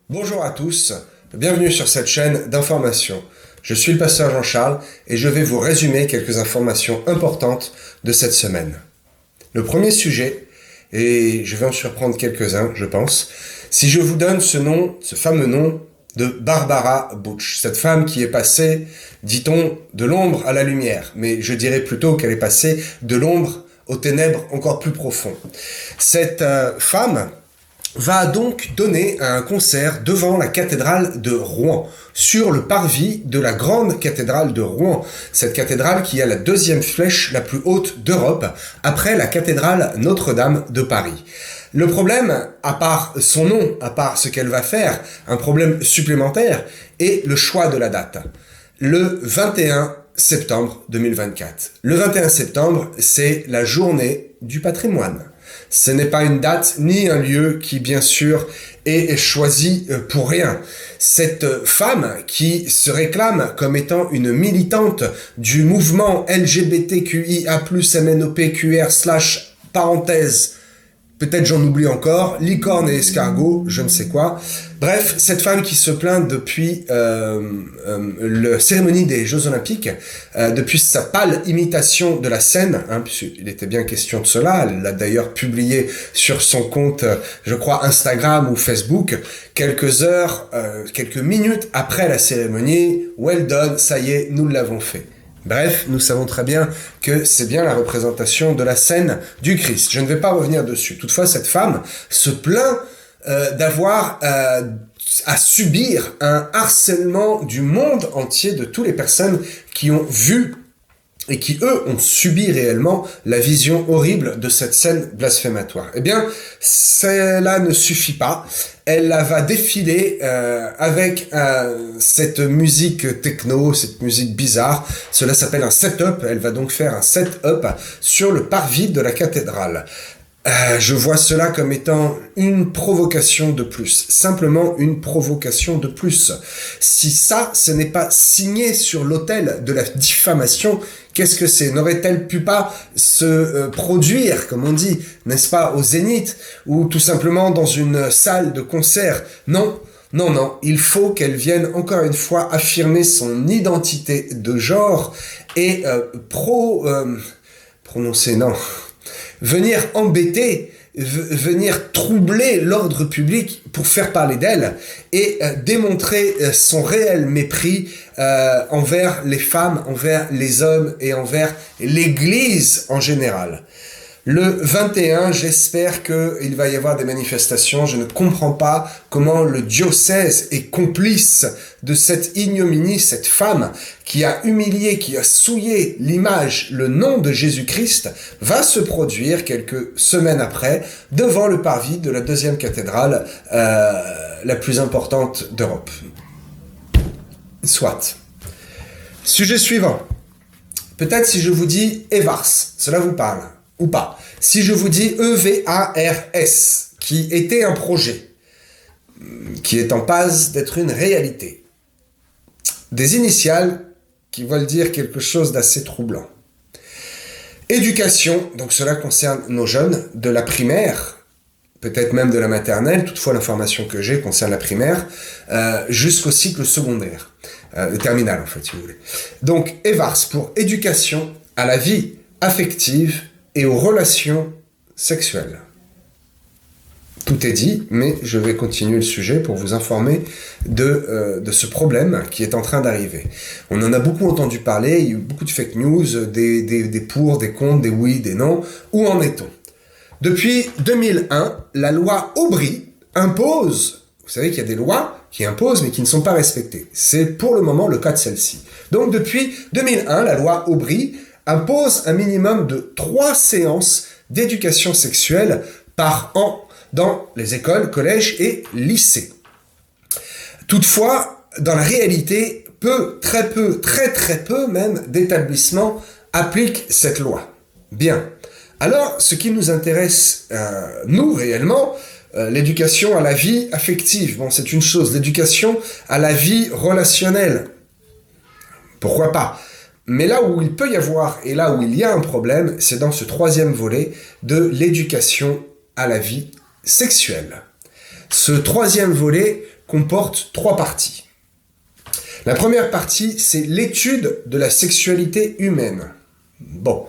Bonjour à tous, bienvenue sur cette chaîne d'information. Je suis le pasteur Jean-Charles et je vais vous résumer quelques informations importantes de cette semaine. Le premier sujet, et je vais en surprendre quelques-uns, je pense, si je vous donne ce nom, ce fameux nom de Barbara Bush, cette femme qui est passée, dit-on, de l'ombre à la lumière, mais je dirais plutôt qu'elle est passée de l'ombre aux ténèbres encore plus profondes. Cette femme va donc donner un concert devant la cathédrale de Rouen, sur le parvis de la grande cathédrale de Rouen. Cette cathédrale qui a la deuxième flèche la plus haute d'Europe, après la cathédrale Notre-Dame de Paris. Le problème, à part son nom, à part ce qu'elle va faire, un problème supplémentaire, est le choix de la date. Le 21 septembre 2024. Le 21 septembre, c'est la journée du patrimoine. Ce n'est pas une date ni un lieu qui, bien sûr, est choisi pour rien. Cette femme qui se réclame comme étant une militante du mouvement LGBTQIA+MNOPQR/ parenthèse, peut-être j'en oublie encore, licorne et escargot, je ne sais quoi. Bref, cette femme qui se plaint depuis la cérémonie des Jeux Olympiques, depuis sa pâle imitation de la scène, puisqu'il était bien question de cela, elle l'a d'ailleurs publié sur son compte, je crois, Instagram ou Facebook, quelques heures, quelques minutes après la cérémonie. Well done, ça y est, nous l'avons fait. Bref, nous savons très bien que c'est bien la représentation de la scène du Christ. Je ne vais pas revenir dessus. Toutefois, cette femme se plaint d'avoir à subir un harcèlement du monde entier, de toutes les personnes qui ont vu et qui, eux, ont subi réellement la vision horrible de cette scène blasphématoire. Eh bien, cela ne suffit pas. Elle va défiler avec cette musique techno, cette musique bizarre. Cela s'appelle un set-up. Elle va donc faire un set-up sur le parvis de la cathédrale. Je vois cela comme étant une provocation de plus. Simplement une provocation de plus. Si ça, ce n'est pas signé sur l'autel de la diffamation, qu'est-ce que c'est? N'aurait-elle pu pas se produire, comme on dit, n'est-ce pas, au Zénith, ou tout simplement dans une salle de concert? Non, non, non, il faut qu'elle vienne encore une fois affirmer son identité de genre et venir embêter, venir troubler l'ordre public pour faire parler d'elle et démontrer son réel mépris envers les femmes, envers les hommes et envers l'Église en général. Le 21, j'espère qu'il va y avoir des manifestations. Je ne comprends pas comment le diocèse est complice de cette ignominie, cette femme qui a humilié, qui a souillé l'image, le nom de Jésus-Christ, va se produire quelques semaines après devant le parvis de la deuxième cathédrale la plus importante d'Europe. Soit. Sujet suivant. Peut-être si je vous dis Evars, cela vous parle ou pas. Si je vous dis EVARS, qui était un projet, qui est en passe d'être une réalité. Des initiales qui veulent dire quelque chose d'assez troublant. Éducation, donc cela concerne nos jeunes, de la primaire, peut-être même de la maternelle, toutefois l'information que j'ai concerne la primaire, jusqu'au cycle secondaire, terminal en fait si vous voulez. Donc EVARS pour éducation à la vie affective et aux relations sexuelles. Tout est dit, mais je vais continuer le sujet pour vous informer de ce problème qui est en train d'arriver. On en a beaucoup entendu parler, il y a eu beaucoup de fake news, des pour, des contre, des oui, des non. Où en est-on? Depuis 2001, la loi Aubry impose, vous savez qu'il y a des lois qui imposent mais qui ne sont pas respectées. C'est pour le moment le cas de celle-ci. Donc depuis 2001, la loi Aubry impose un minimum de 3 séances d'éducation sexuelle par an dans les écoles, collèges et lycées. Toutefois, dans la réalité, très peu même d'établissements appliquent cette loi. Bien. Alors, ce qui nous intéresse, nous, réellement, l'éducation à la vie affective. Bon, c'est une chose. L'éducation à la vie relationnelle. Pourquoi pas? Mais là où il peut y avoir, et là où il y a un problème, c'est dans ce troisième volet de l'éducation à la vie sexuelle. Ce troisième volet comporte 3 parties. La première partie, c'est l'étude de la sexualité humaine. Bon,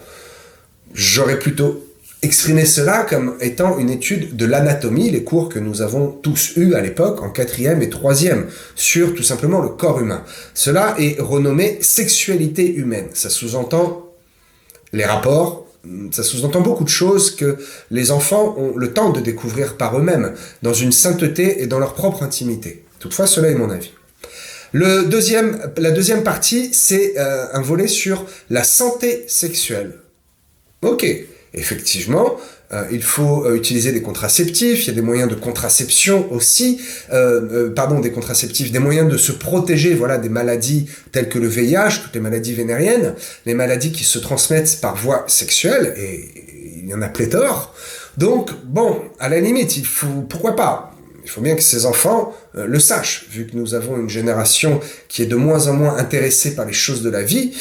j'aurais plutôt exprimé cela comme étant une étude de l'anatomie, les cours que nous avons tous eus à l'époque, en 4e et 3e, sur tout simplement le corps humain. Cela est renommé sexualité humaine. Ça sous-entend les rapports, ça sous-entend beaucoup de choses que les enfants ont le temps de découvrir par eux-mêmes, dans une sainteté et dans leur propre intimité. Toutefois, cela est mon avis. La deuxième partie, c'est un volet sur la santé sexuelle. Ok, effectivement, il faut utiliser des contraceptifs, il y a des moyens de contraception aussi, des moyens de se protéger, voilà, des maladies telles que le VIH, toutes les maladies vénériennes, les maladies qui se transmettent par voie sexuelle, et il y en a pléthore. Donc, bon, à la limite, pourquoi pas? Il faut bien que ces enfants le sachent, vu que nous avons une génération qui est de moins en moins intéressée par les choses de la vie,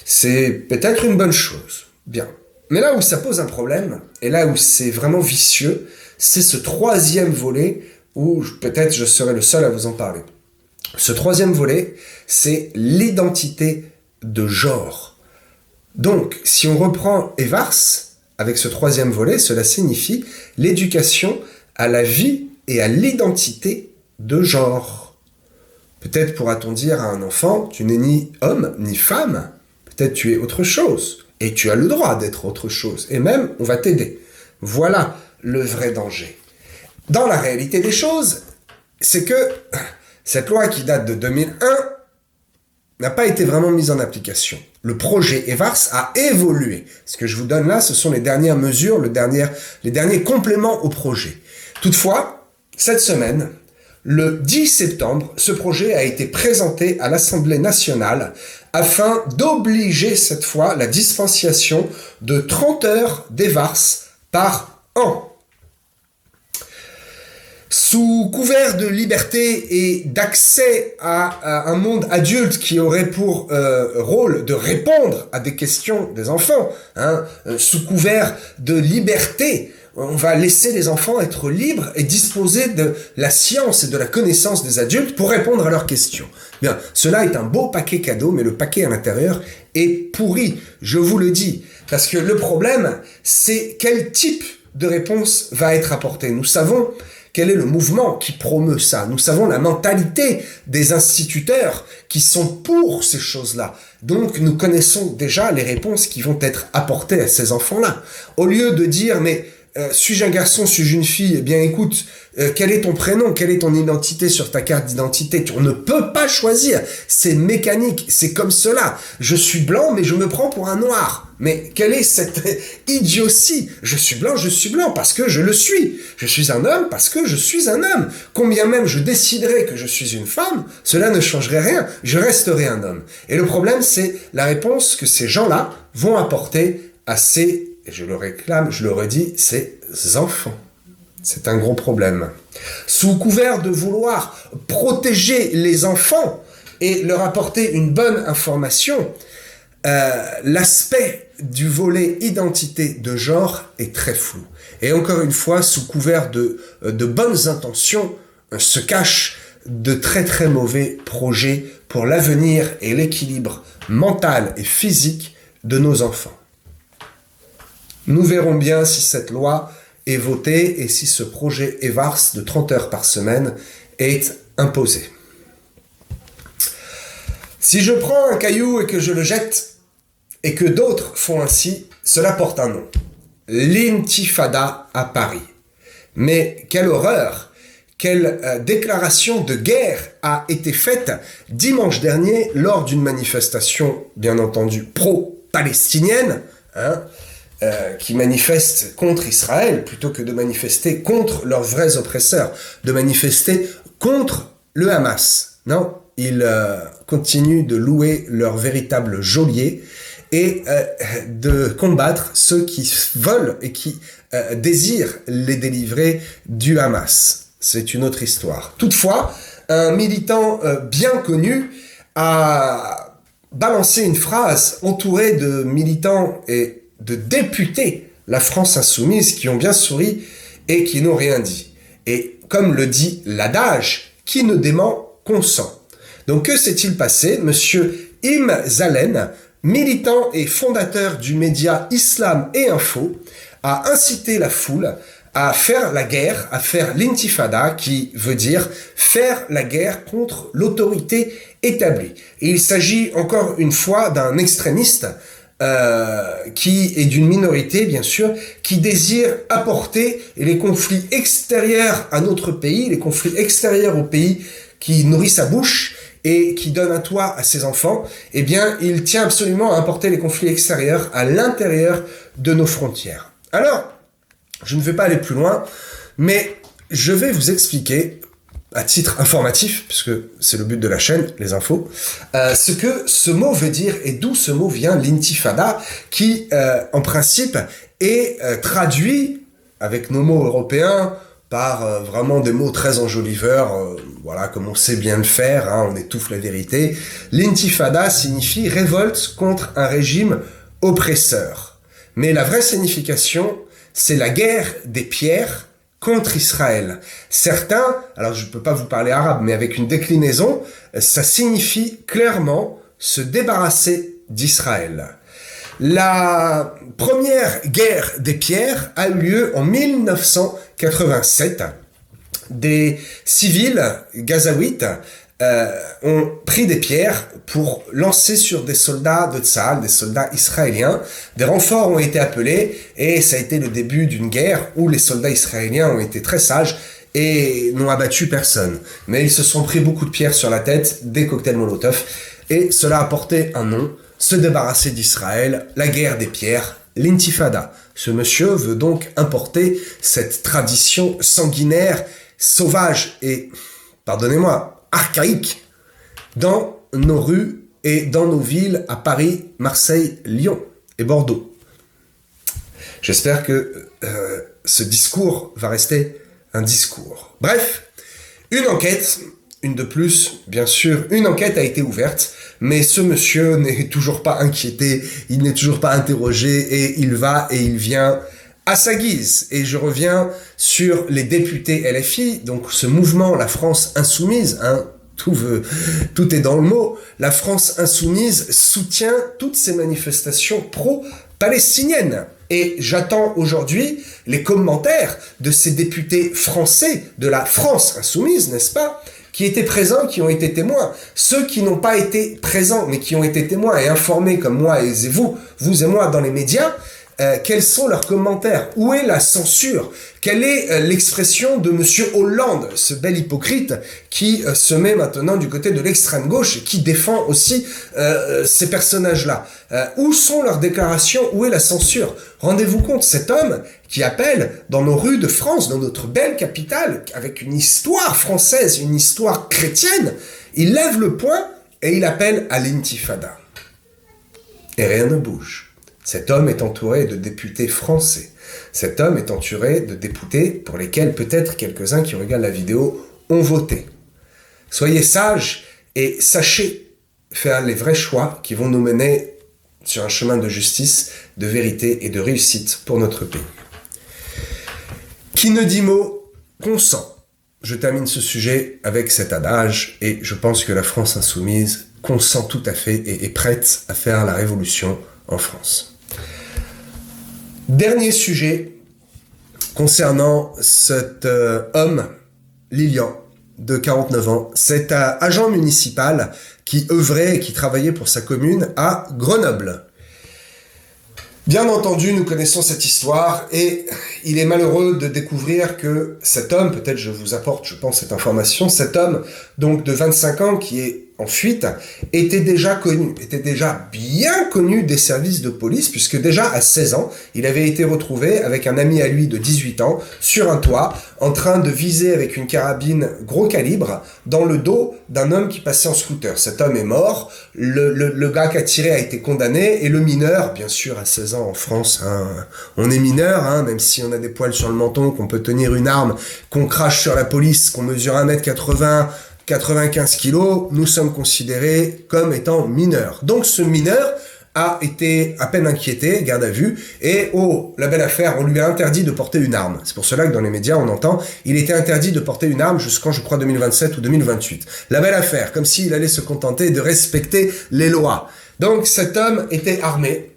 c'est peut-être une bonne chose. Bien. Mais là où ça pose un problème, et là où c'est vraiment vicieux, c'est ce 3e volet, où peut-être je serai le seul à vous en parler. Ce 3e volet, c'est l'identité de genre. Donc, si on reprend Evars, avec ce 3e volet, cela signifie l'éducation à la vie et à l'identité de genre. Peut-être pourra-t-on dire à un enfant, tu n'es ni homme ni femme, peut-être tu es autre chose, et tu as le droit d'être autre chose, et même on va t'aider. Voilà le vrai danger. Dans la réalité des choses, c'est que cette loi qui date de 2001 n'a pas été vraiment mise en application. Le projet Evars a évolué. Ce que je vous donne là, ce sont les dernières mesures, les derniers compléments au projet. Toutefois, cette semaine, le 10 septembre, ce projet a été présenté à l'Assemblée nationale afin d'obliger cette fois la dispensation de 30 heures d'Evars par an. Sous couvert de liberté et d'accès à un monde adulte qui aurait pour rôle de répondre à des questions des enfants, sous couvert de liberté, on va laisser les enfants être libres et disposer de la science et de la connaissance des adultes pour répondre à leurs questions. Bien, cela est un beau paquet cadeau, mais le paquet à l'intérieur est pourri, je vous le dis. Parce que le problème, c'est quel type de réponse va être apporté. Nous savons quel est le mouvement qui promeut ça. Nous savons la mentalité des instituteurs qui sont pour ces choses-là. Donc, nous connaissons déjà les réponses qui vont être apportées à ces enfants-là. Au lieu de dire, mais suis-je un garçon, suis-je une fille? Eh bien, écoute, quel est ton prénom? Quelle est ton identité sur ta carte d'identité? On ne peut pas choisir. C'est mécanique. C'est comme cela. Je suis blanc, mais je me prends pour un noir. Mais quelle est cette idiotie? Je suis blanc parce que je le suis. Je suis un homme parce que je suis un homme. Combien même je déciderais que je suis une femme, cela ne changerait rien. Je resterai un homme. Et le problème, c'est la réponse que ces gens-là vont apporter à ces, et je le réclame, je le redis, ces enfants. C'est un gros problème. Sous couvert de vouloir protéger les enfants et leur apporter une bonne information, l'aspect du volet identité de genre est très flou. Et encore une fois, sous couvert de bonnes intentions, se cachent de très très mauvais projets pour l'avenir et l'équilibre mental et physique de nos enfants. Nous verrons bien si cette loi est votée et si ce projet Evars de 30 heures par semaine est imposé. Si je prends un caillou et que je le jette, et que d'autres font ainsi, cela porte un nom. L'intifada à Paris. Mais quelle horreur! Quelle déclaration de guerre a été faite dimanche dernier lors d'une manifestation, bien entendu, pro-palestinienne, qui manifeste contre Israël, plutôt que de manifester contre leurs vrais oppresseurs, de manifester contre le Hamas. Non, ils continuent de louer leur véritable geôlier et de combattre ceux qui veulent et qui désirent les délivrer du Hamas. C'est une autre histoire. Toutefois, un militant bien connu a balancé une phrase entourée de militants et de députés, la France insoumise, qui ont bien souri et qui n'ont rien dit. Et comme le dit l'adage, qui ne dément consent. Donc que s'est-il passé? Monsieur Im Zalen, militant et fondateur du média Islam et Info, a incité la foule à faire la guerre, à faire l'intifada, qui veut dire faire la guerre contre l'autorité établie. Et il s'agit encore une fois d'un extrémiste qui est d'une minorité, bien sûr, qui désire apporter les conflits extérieurs à notre pays, les conflits extérieurs au pays qui nourrit sa bouche et qui donne un toit à ses enfants. Eh bien, il tient absolument à apporter les conflits extérieurs à l'intérieur de nos frontières. Alors, je ne vais pas aller plus loin, mais je vais vous expliquer, à titre informatif, puisque c'est le but de la chaîne, les infos, ce que ce mot veut dire et d'où ce mot vient, l'intifada, qui, en principe, est traduit, avec nos mots européens, par vraiment des mots très enjoliveurs, voilà, comme on sait bien le faire, hein, on étouffe la vérité. L'intifada signifie révolte contre un régime oppresseur. Mais la vraie signification, c'est la guerre des pierres contre Israël. Certains, alors je ne peux pas vous parler arabe, mais avec une déclinaison, ça signifie clairement se débarrasser d'Israël. La première guerre des pierres a eu lieu en 1987. Des civils gazaouites ont pris des pierres pour lancer sur des soldats de Tsahal, des soldats israéliens. Des renforts ont été appelés et ça a été le début d'une guerre où les soldats israéliens ont été très sages et n'ont abattu personne. Mais ils se sont pris beaucoup de pierres sur la tête, des cocktails Molotov, et cela a porté un nom: se débarrasser d'Israël, la guerre des pierres, l'intifada. Ce monsieur veut donc importer cette tradition sanguinaire, sauvage et, pardonnez-moi, archaïque dans nos rues et dans nos villes à Paris, Marseille, Lyon et Bordeaux. J'espère que ce discours va rester un discours. Bref, une enquête, une de plus, bien sûr, une enquête a été ouverte, mais ce monsieur n'est toujours pas inquiété, il n'est toujours pas interrogé et il va et il vient à sa guise. Et je reviens sur les députés LFI, donc ce mouvement, la France Insoumise, hein, tout est dans le mot. La France Insoumise soutient toutes ces manifestations pro-palestiniennes. Et j'attends aujourd'hui les commentaires de ces députés français de la France Insoumise, n'est-ce pas, qui étaient présents, qui ont été témoins. Ceux qui n'ont pas été présents, mais qui ont été témoins et informés comme moi et vous et moi dans les médias, quels sont leurs commentaires? Où est la censure? Quelle est l'expression de Monsieur Hollande, ce bel hypocrite qui se met maintenant du côté de l'extrême gauche et qui défend aussi ces personnages-là? Où sont leurs déclarations? Où est la censure? Rendez-vous compte, cet homme qui appelle dans nos rues de France, dans notre belle capitale, avec une histoire française, une histoire chrétienne, il lève le poing et il appelle à l'intifada. Et rien ne bouge. Cet homme est entouré de députés français. Cet homme est entouré de députés pour lesquels peut-être quelques-uns qui regardent la vidéo ont voté. Soyez sages et sachez faire les vrais choix qui vont nous mener sur un chemin de justice, de vérité et de réussite pour notre pays. Qui ne dit mot, consent. Je termine ce sujet avec cet adage et je pense que la France Insoumise consent tout à fait et est prête à faire la révolution en France. Dernier sujet concernant cet homme, Lilian, de 49 ans. C'est un agent municipal qui œuvrait et qui travaillait pour sa commune à Grenoble. Bien entendu, nous connaissons cette histoire et il est malheureux de découvrir que cet homme, peut-être je vous apporte, je pense, cette information, cet homme, donc de 25 ans, qui est en fuite, était déjà bien connu des services de police, puisque déjà à 16 ans, il avait été retrouvé avec un ami à lui de 18 ans, sur un toit, en train de viser avec une carabine gros calibre dans le dos d'un homme qui passait en scooter. Cet homme est mort, le gars qui a tiré a été condamné, et le mineur, bien sûr à 16 ans en France, hein, on est mineur, hein, même si on a des poils sur le menton, qu'on peut tenir une arme, qu'on crache sur la police, qu'on mesure 1m80, 95 kilos, nous sommes considérés comme étant mineurs. Donc ce mineur a été à peine inquiété, garde à vue, et oh, la belle affaire, on lui a interdit de porter une arme. C'est pour cela que dans les médias, on entend, il était interdit de porter une arme jusqu'en, je crois, 2027 ou 2028. La belle affaire, comme s'il allait se contenter de respecter les lois. Donc cet homme était armé,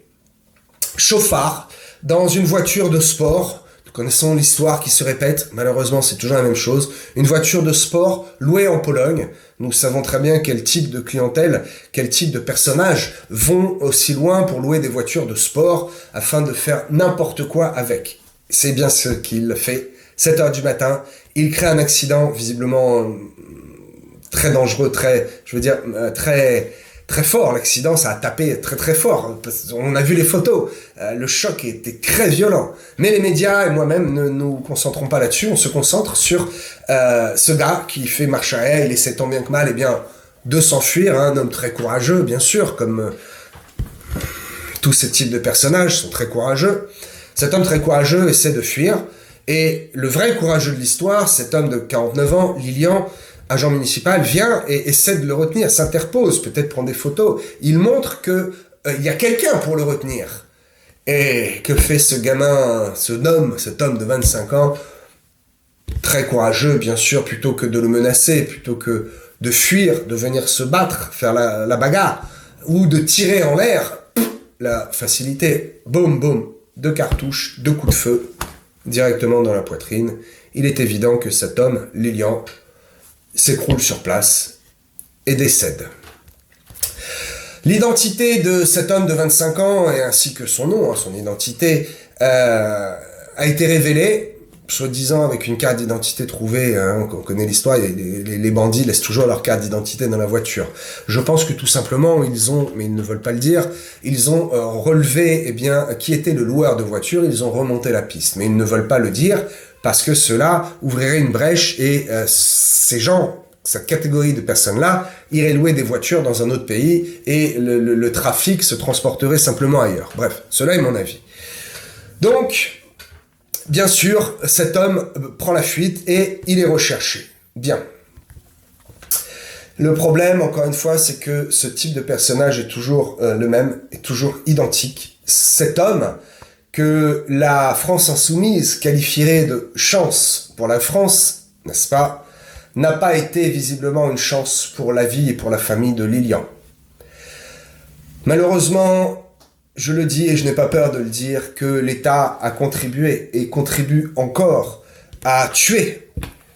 chauffard, dans une voiture de sport. Nous connaissons l'histoire qui se répète, malheureusement c'est toujours la même chose. Une voiture de sport louée en Pologne. Nous savons très bien quel type de clientèle, quel type de personnages vont aussi loin pour louer des voitures de sport afin de faire n'importe quoi avec. C'est bien ce qu'il fait. 7h du matin, il crée un accident visiblement très dangereux, très fort. L'accident, ça a tapé très très fort. On a vu les photos. Le choc était très violent. Mais les médias et moi-même ne nous concentrons pas là-dessus. On se concentre sur ce gars qui fait marche arrière. Il essaie tant bien que mal, de s'enfuir. Un homme très courageux, bien sûr, comme tous ces types de personnages sont très courageux. Cet homme très courageux essaie de fuir. Et le vrai courageux de l'histoire, cet homme de 49 ans, Lilian, agent municipal, vient et essaie de le retenir, s'interpose, peut-être prend des photos. Il montre que y a quelqu'un pour le retenir. Et que fait ce gamin, cet homme de 25 ans, très courageux, bien sûr, plutôt que de le menacer, plutôt que de fuir, de venir se battre, faire la bagarre, ou de tirer en l'air, la facilité, boum, boum, 2 cartouches, 2 coups de feu, directement dans la poitrine. Il est évident que cet homme, Lilian, s'écroule sur place et décède. L'identité de cet homme de 25 ans, et ainsi que son nom, son identité, a été révélée, soi-disant avec une carte d'identité trouvée, on connaît l'histoire, les bandits laissent toujours leur carte d'identité dans la voiture. Je pense que tout simplement, mais ils ne veulent pas le dire, ils ont relevé qui était le loueur de voiture, ils ont remonté la piste, mais ils ne veulent pas le dire, parce que cela ouvrirait une brèche et ces gens, cette catégorie de personnes-là, iraient louer des voitures dans un autre pays et le trafic se transporterait simplement ailleurs. Bref, cela est mon avis. Donc, bien sûr, cet homme prend la fuite et il est recherché. Bien. Le problème, encore une fois, c'est que ce type de personnage est toujours le même, est toujours identique. Cet homme que la France insoumise qualifierait de chance pour la France, n'est-ce pas, n'a pas été visiblement une chance pour la vie et pour la famille de Lilian. Malheureusement, je le dis et je n'ai pas peur de le dire, que l'État a contribué et contribue encore à tuer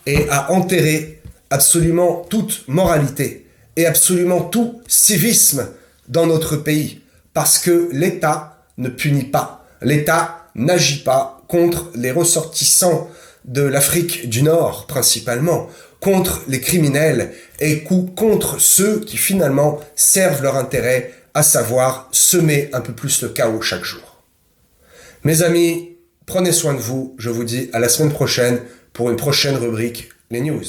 et à enterrer absolument toute moralité et absolument tout civisme dans notre pays. Parce que l'État ne punit pas. L'État n'agit pas contre les ressortissants de l'Afrique du Nord, principalement, contre les criminels et contre ceux qui finalement servent leur intérêt, à savoir semer un peu plus le chaos chaque jour. Mes amis, prenez soin de vous, je vous dis à la semaine prochaine pour une prochaine rubrique, les news.